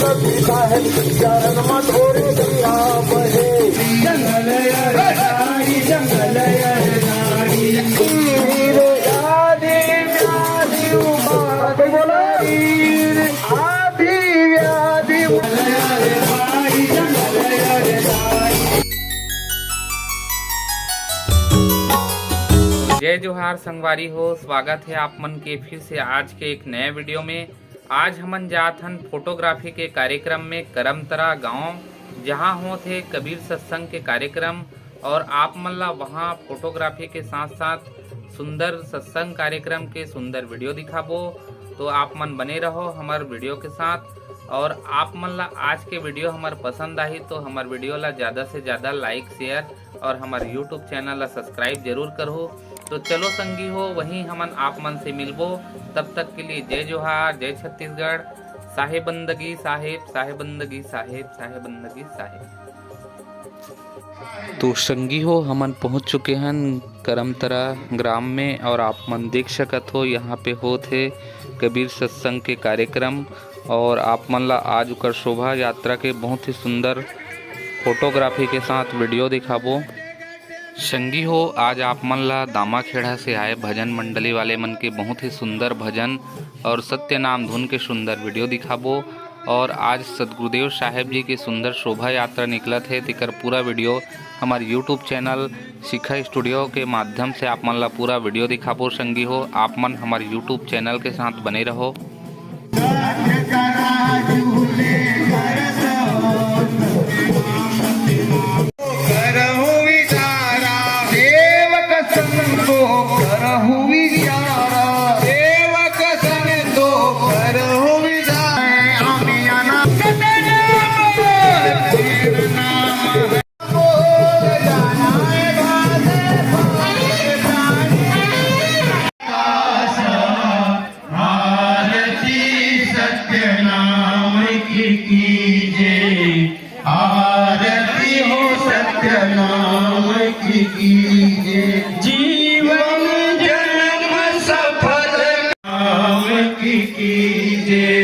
कभी साहेब चरण मधोरे गंगा बहे जंगल नारी जंगल नारी वीर आदि व्याधि उमा बोला वीर आदि व्याधि नारी जंगल नारी। जय जोहार संगवारी हो, स्वागत है आप मन के फिर से आज के एक नए वीडियो में। आज हमन जात हन फोटोग्राफी के कार्यक्रम में करमतरा गांव, जहां होते कबीर सत्संग के कार्यक्रम और आप मन ला वहां फोटोग्राफी के साथ साथ सुंदर सत्संग कार्यक्रम के सुंदर वीडियो दिखाबो। तो आप मन बने रहो हमार वीडियो के साथ। और आप मन ला आज के वीडियो हमार पसंद आई तो हमार वीडियो ला ज़्यादा से ज़्यादा लाइक शेयर और हमार यूट्यूब चैनल ला सब्सक्राइब जरूर करो। तो चलो संगी हो, वहीं हमन आप मन से मिलबो। तब तक के लिए जय जोहार, जय छत्तीसगढ़, साहेब बंदगी साहेब, साहेब बंदगी साहेब, साहेब बंदगी साहेब। तो संगी हो, हमन पहुंच चुके हैं करमतरा ग्राम में और आप मन देख सकत हो यहाँ पे होते कबीर सत्संग के कार्यक्रम। और आप मन ला आज उकर शोभा यात्रा के बहुत ही सुंदर फोटोग्राफी के साथ वीडियो दिखाबो। संगी हो, आज आप मन ला दामाखेड़ा से आए भजन मंडली वाले मन के बहुत ही सुंदर भजन और सत्य नाम धुन के सुंदर वीडियो दिखाबो। और आज सदगुरुदेव साहेब जी के सुंदर शोभा यात्रा निकलत है, तिकर पूरा वीडियो हमारे यूट्यूब चैनल शिखा स्टूडियो के माध्यम से आप मन ला पूरा वीडियो दिखाबो। संगी हो, आप मन हमारे यूट्यूब चैनल के साथ बने रहो। आरती हो सत्य नाम की कीजिए, जीवन जन्म सफल नाम की कीजिए।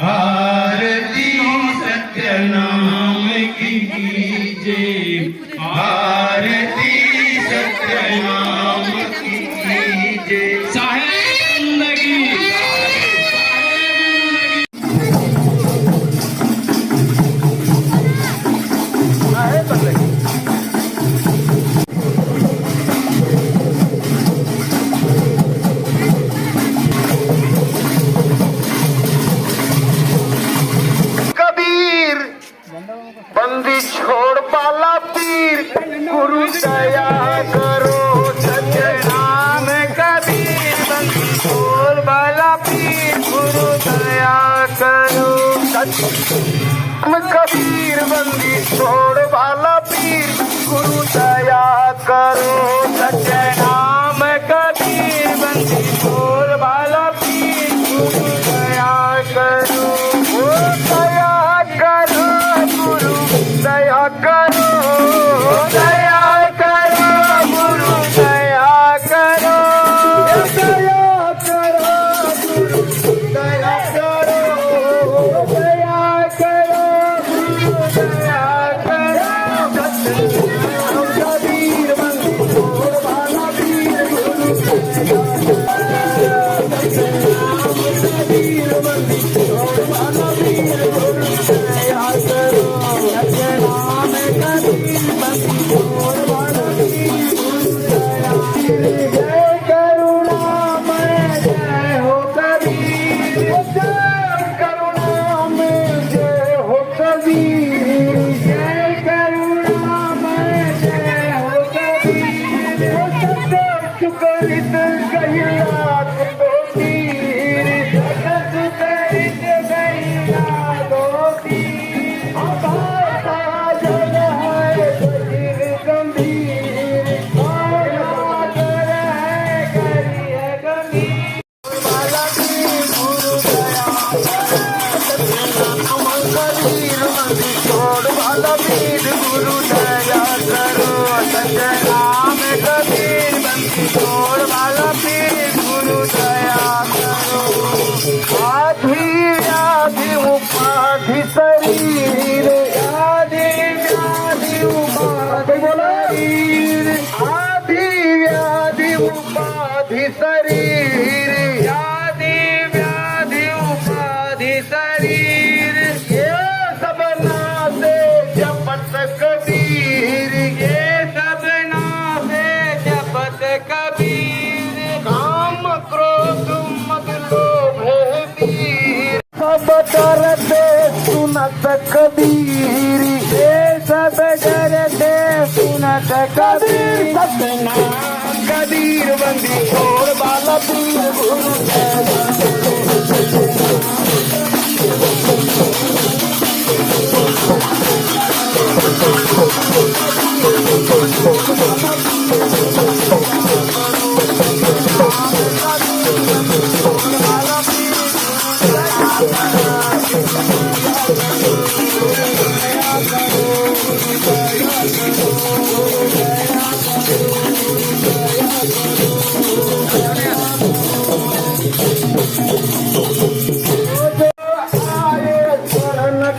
आरती हो सत्य नाम की कीजिए, आरती सत्य नाम की कीजिए। साहेब जिंदगी बंदी छोड़ पाला पीर, गुरु दया करो सत्य नाम कबीर। बंदी छोड़ पाला पीर, गुरु दया करो सत्य कबीर। बंदी छोड़ पाला पीर, गुरु दया करो सत्य नाम कबीर। बंदी छोड़ पाला पीर, गुरु दया करो, दया करो गुरु दया करो, दया करो गुरु दया करो, दया करो गुरु दया करो, दया करो गुरु दया करो। कबीर बंदी छोड़ वाला वीर, गुरु कबीर बंदी छोड़ वाला वीर, गुरु दया करो। जय करुणामय जय हो कबीर, करुणामय जय हो कबीर, जय करुणामय जय हो कबीर। सुकरित कहिला तो तीर, सुकरित सब डरते सुनत कबीर, सब डरते सुनत कबीर। सतनाम कबीर बंदी छोड़ बाला पीर गुरु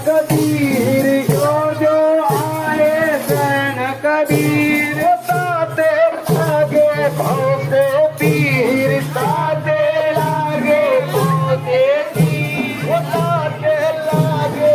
कबीर, जो आए शरण कबीर, ताते लागे भोगे पीर, ताते लागे भोगे पीर, ताते लागे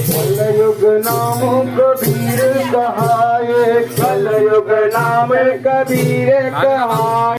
कलयुग नाम कबीर कहाए, कलयुग नाम कबीर कहाए।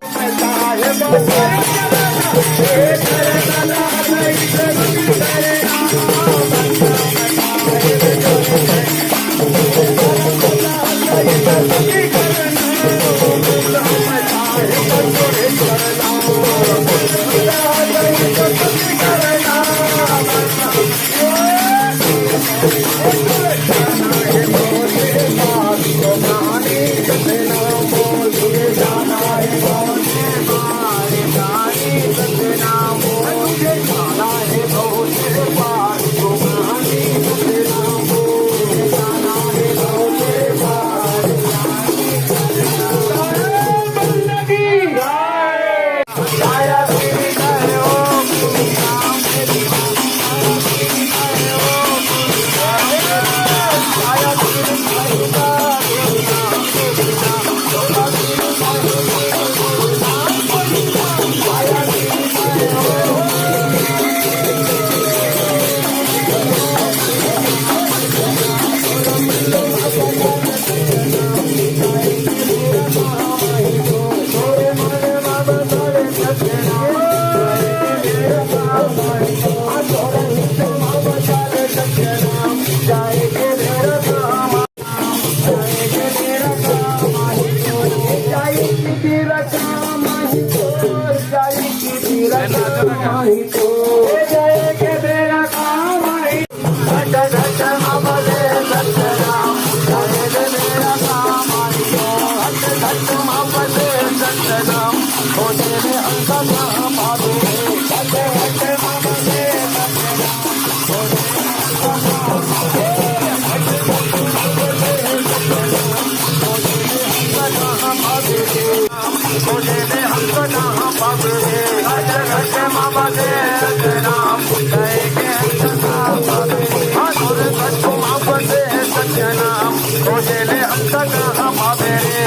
नाम खोजेले हम तक हम मेरे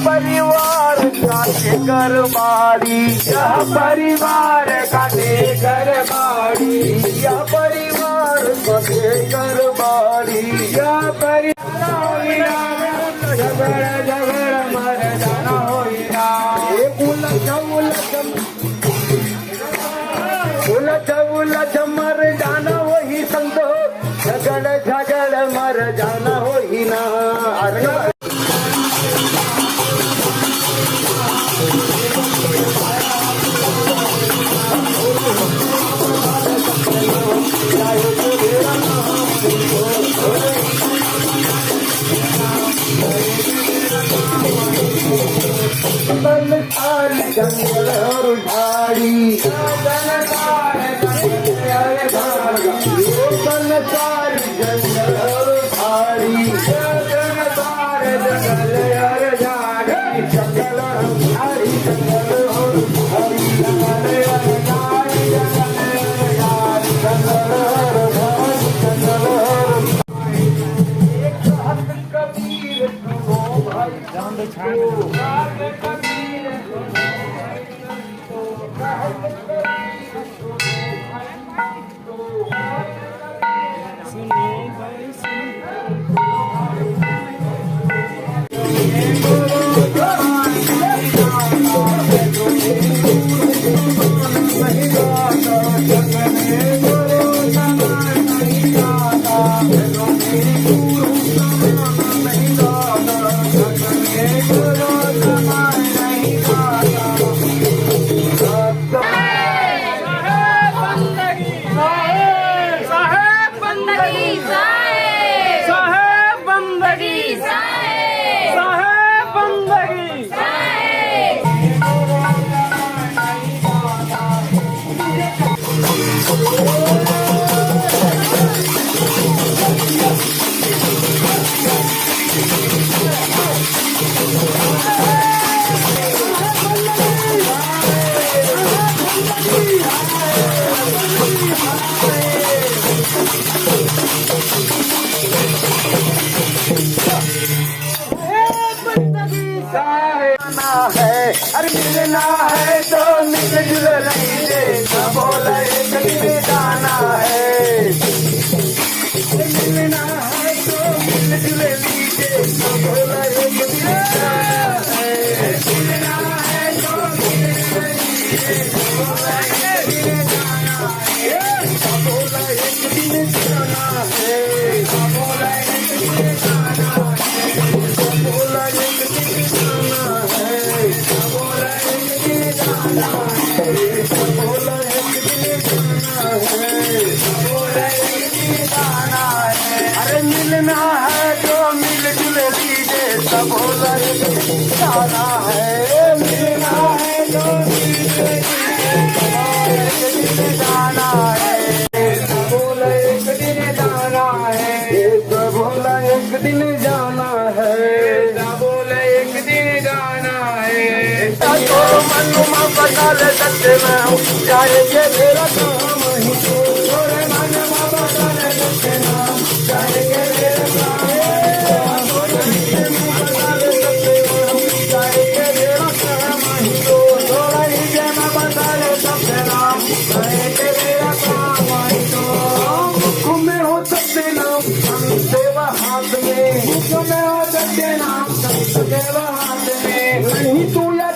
परिवार काटे करबाड़ी यह परिवार काटे करबाड़ी यह परिवार काटे करबाड़ी यह परिवार झगड़ा झगड़ा मर जाना होइना उलझ मर जाना वही संतो झगड़ झगड़ मर जाना होइना जंगल और झाड़ी जंगल और झाड़ी है अरे मिलना है तो मिल जुल नहीं दे बोला एक दिन जाना है मिलना है तो मिल जुल लीजिए बोला एक दिन जाना है मिलना है तो मिल जुल लीजिए बोला एक दिन जाना है बोला एक दिन जाना है बोला एक दिन जाना है बोला एक दिन जाना अरे मिलना है तो मिल जुल लीजिए सब होला एक दिन जाना है मिलना है तो मिल जुल लीजिए जाना है सब होला एक दिन जाना है सब होला एक दिन जाना है सब होला एक दिन जाना है तो मनुमा बता ले सकते मैं हूँ चाहे ये मेरा काम ही तो मनुमा बता ले सकते ना चाहे ये मेरा काम बता ले सकते मैं हूँ चाहे ये मेरा काम ही तो थोड़ा ही जमा बता ले सकते ना चाहे ये मेरा काम ही तो घूमे हो सकते नाम सेवा हाथ में घूमे हो सकते नाम सेवा हाथ में नहीं तू या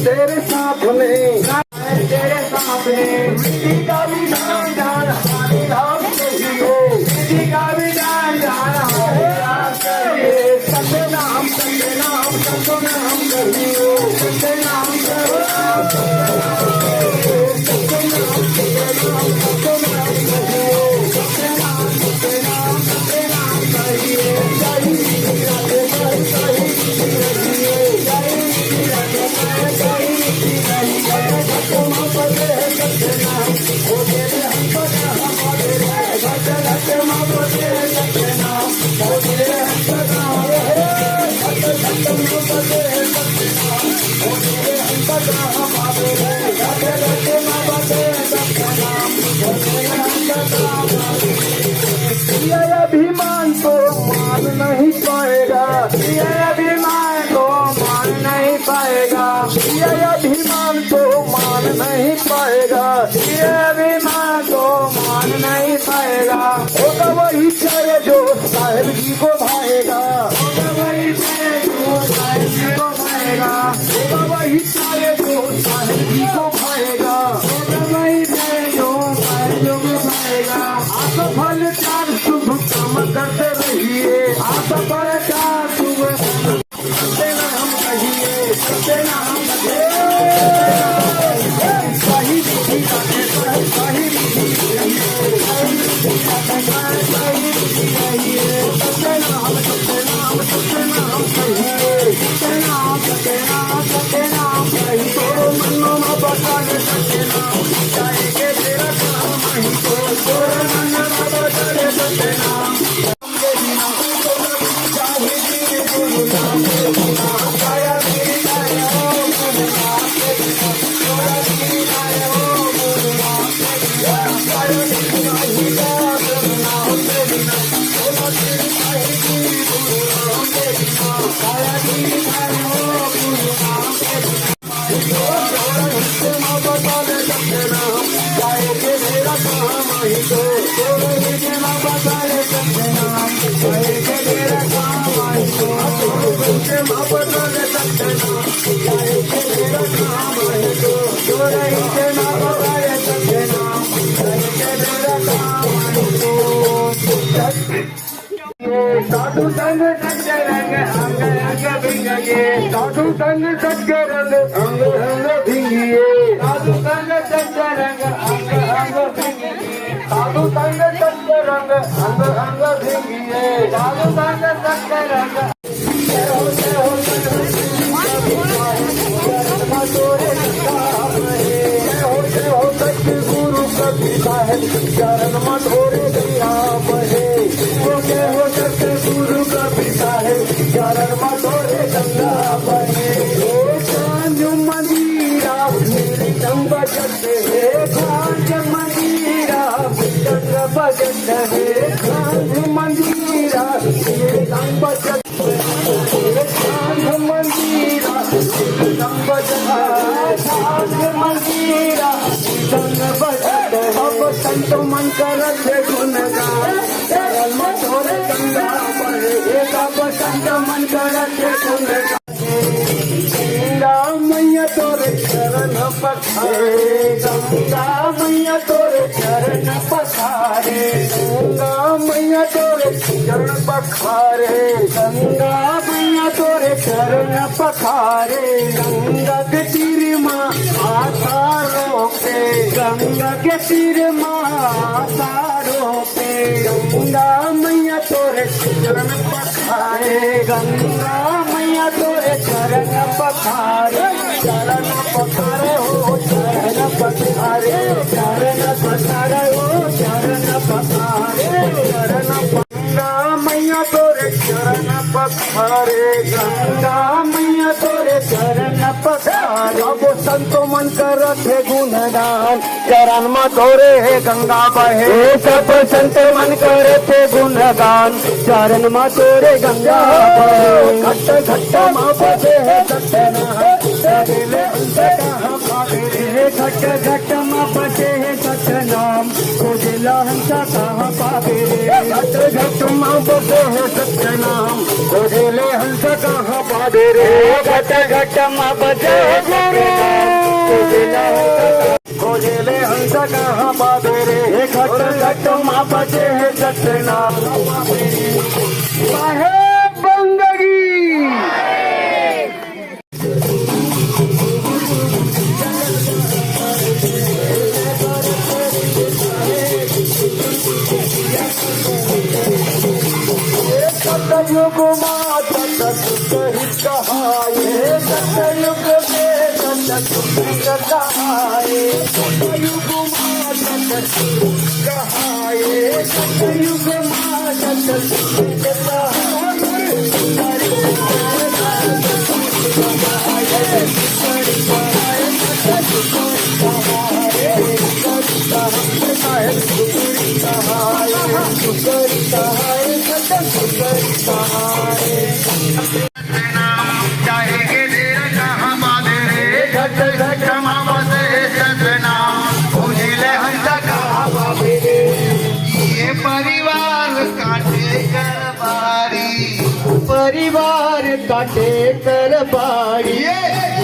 तेरे साथ में तेरे साथ में मिट्टी का भी दान जान हमारी राम कही हो मिट्टी का भी दान जान हमारे राम कहिए सत्य नाम कही हो सत्य नाम बेड़ा कहाँ माही तो सोलही जेना बदले सत्यनाम कहे के बेड़ा कहाँ माही तो सोलही माँ बदले सत्यनाम कहे के बेड़ा कहाँ माही तो सोलही जेना बदले सत्यनाम कहे के बेड़ा कहाँ माही तो साधु संग सत्य रंग अंग अंग भिंगिए साधु संग सत्य रंग अंग अंग भिंगिए साधु संग सत्य रंग अंग अंग भिंगिए साधु संग सत्य रंग अंग अंग भिंगिए साधु संग सत्य रंग जय हो जय हो जय हो सत्य गुरु कबीर साहेब चरण मधोरे दरिया बहे जय हो सत्य गुरु कबीर साहेब चरण मधोरे गंगा बहे कांज मंदिरा मृदंग बजते हे कांज मंदिरा मृदंग बजते हे कांज मंदिरा मृदंग बजते हे कांज मंदिरा मृदंग बजते कांज मंदिरा मृदंग बजते अब संत मन करते गुणगान चरण मधोरे गंगा बहे अब संत मन करते गुणगान गंगा मैया तोरे चरण पखारे गंगा मैया तोरे चरण पखारे गंगा मैया तोरे चरण पखारे गंगा मैया तोरे चरण पखारे गंगा के तीर माँ आशा रोपे गंगा के तीर माँ आशा रोपे गंगा मैया तोरे चरण पखारे गंगा मैया तोरे चरण पखारे हो चरण पखारे हो चरण पखारे गंगा मैया तोरे चरण पखारे गंगा मैया तोरे चरण पखारे अब संतो मन करते गुणगान चरण मधोरे हे गंगा बहे सब संत मन करते गुणगान चरण मधोरे गंगा बहे घट घट माँ बजे है सत्यनाम घट घट माँ बजे है सत्यनाम खोजला हंसा कहाँ पावे घट घट माँ बजे है सत्यनाम खोजले हंस कहाँ पावे रे घट घट माँ बजे खोजले हंस कहाँ पावे रे घट घट माँ बजे है सत्यनाम साहेब बंदगी सतयुग माता सतयुग कहाए सतयुग में सतयुग कहाए सतयुग माता सतयुग कहाए सतयुग माता सतयुग चाहेंगे देर कहाँ बाधे रे घट घट मामा से सजना मुझे हंस कहाँ बाबे रे ये परिवार काटे कर बारी परिवार काटे कर बाड़ी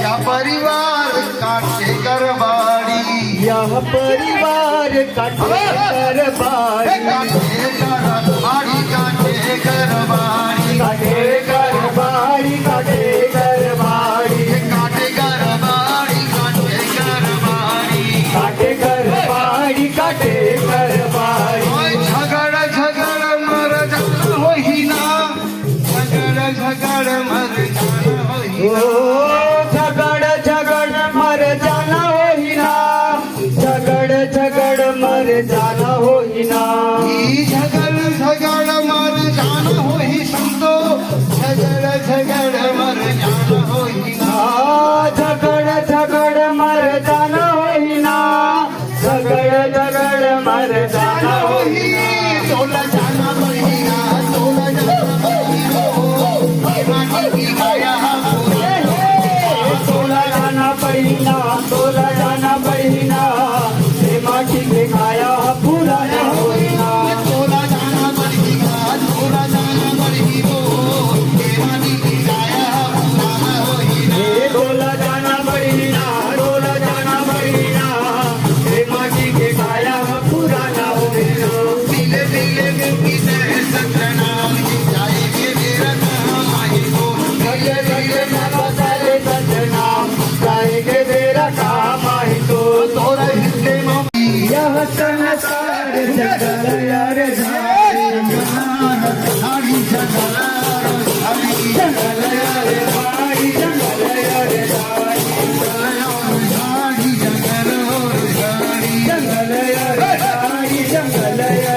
या परिवार काटे कर बारी यह परिवार काटे कर बाड़ी काटे कर बारी काटे कर बारी काटे कर बाड़ी काटे कर बाड़ी काटे कर बारी काटे कर बारी काटे कर बाड़ी काटे कर बाड़ी ओए झगड़ झगड़ मर जाना हो ही ना झगड़ झगड़ मर जाना हो ही ओ झगड़ झगड़ मर जाना हो ही ना झगड़ झगड़ मर जाना हो ही ना झगड़ झगड़ मर जाना हो ही संतो झगड़ झगड़ मर जाना हो ही ना झगड़ झगड़ मर जाना हो ही ना झगड़ झगड़ मर जाना हो ही ना तोला जाना महीना तोला जाना महीना माटी की माया तोला जाना पहिना तोला जाना पहिना माटी के खाया संसार जंगल यार झाड़ी झाड़ी जंगल झाड़ी जंगल यार झाड़ी जंगल यार झाड़ी झाड़ी जंगल झाड़ी जंगल यार झाड़ी जंगल